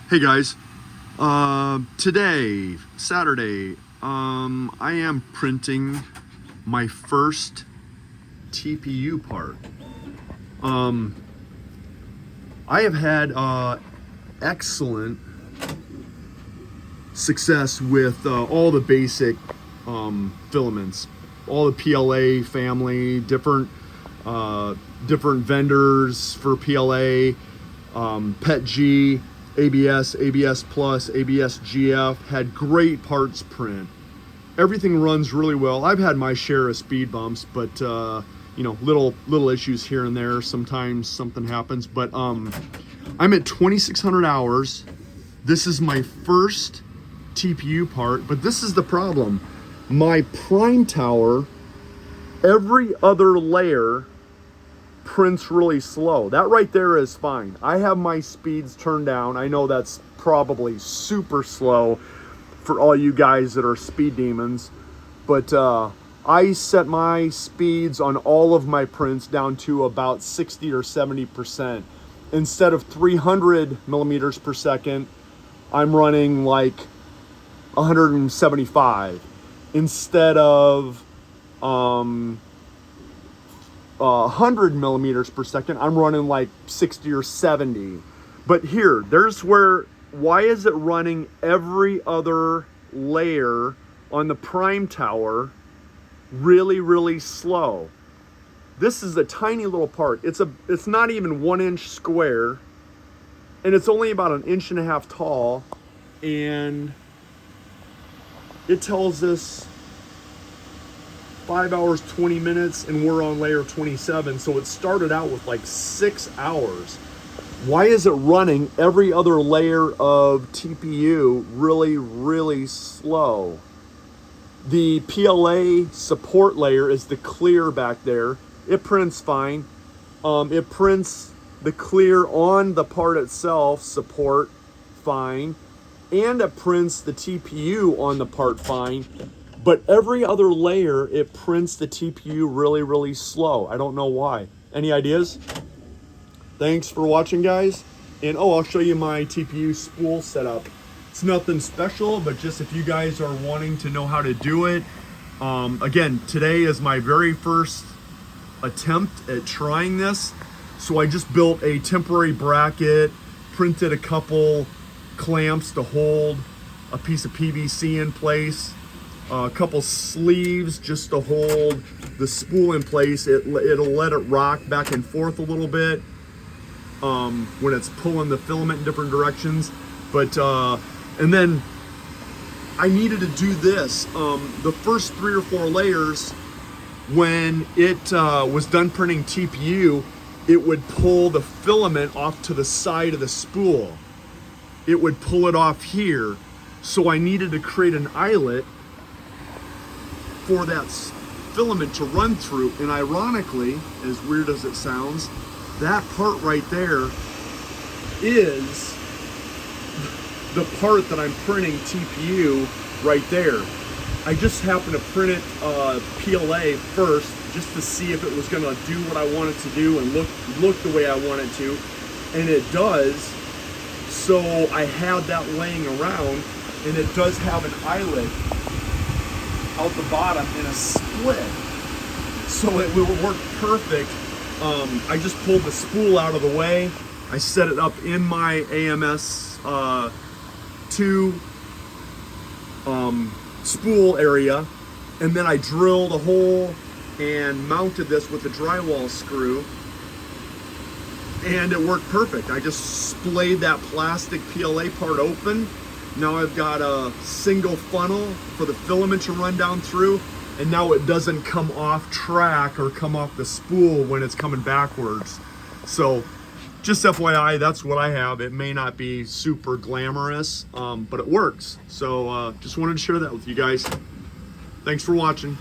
Hey guys, today, Saturday, I am printing my first TPU part. I have had excellent success with all the basic filaments, all the PLA family, different vendors for PLA, PET-G, ABS, ABS Plus, ABS GF, had great parts print. Everything runs really well. I've had my share of speed bumps, but you know, little issues here and there. Sometimes something happens, but I'm at 2,600 hours. This is my first TPU part, but this is the problem. My prime tower, every other layer prints really slow. That right there is fine. I have my speeds turned down. I know that's probably super slow for all you guys that are speed demons, but I set my speeds on all of my prints down to about 60 or 70%. Instead of 300 millimeters per second, I'm running like 175. Instead of 100 millimeters per second, I'm running like 60 or 70. But there's where, why is it running every other layer on the prime tower really slow? This is a tiny little part. It's not even 1 inch square, and it's only about 1.5 inches tall, and it tells us 5 hours 20 minutes, and we're on layer 27, so it started out with like 6 hours. Why is it running every other layer of TPU really slow? The PLA support layer is the clear back there. It prints fine. It prints the clear on the part itself, support, fine. And it prints the TPU on the part fine. But every other layer, it prints the TPU really slow. I don't know why. Any ideas? Thanks for watching, guys. And I'll show you my TPU spool setup. It's nothing special, but just if you guys are wanting to know how to do it. Again, today is my very first attempt at trying this. So I just built a temporary bracket, printed a couple clamps to hold a piece of PVC in place, a couple sleeves just to hold the spool in place. It'll let it rock back and forth a little bit when it's pulling the filament in different directions. But and then I needed to do this. The first 3 or 4 layers, when it was done printing TPU, it would pull the filament off to the side of the spool. It would pull it off here. So I needed to create an eyelet for that filament to run through. And ironically, as weird as it sounds, that part right there is the part that I'm printing TPU right there. I just happened to print it PLA first, just to see if it was gonna do what I want it to do and look the way I want it to, and it does. So I had that laying around, and it does have an eyelet out the bottom and a split, so it will work perfect. I just pulled the spool out of the way. I set it up in my AMS 2 spool area, and then I drilled a hole and mounted this with a drywall screw, and it worked perfect. I just splayed that plastic PLA part open. Now I've got a single funnel for the filament to run down through, and now it doesn't come off track or come off the spool when it's coming backwards. So just FYI, that's what I have. It may not be super glamorous, but it works. So just wanted to share that with you guys. Thanks for watching.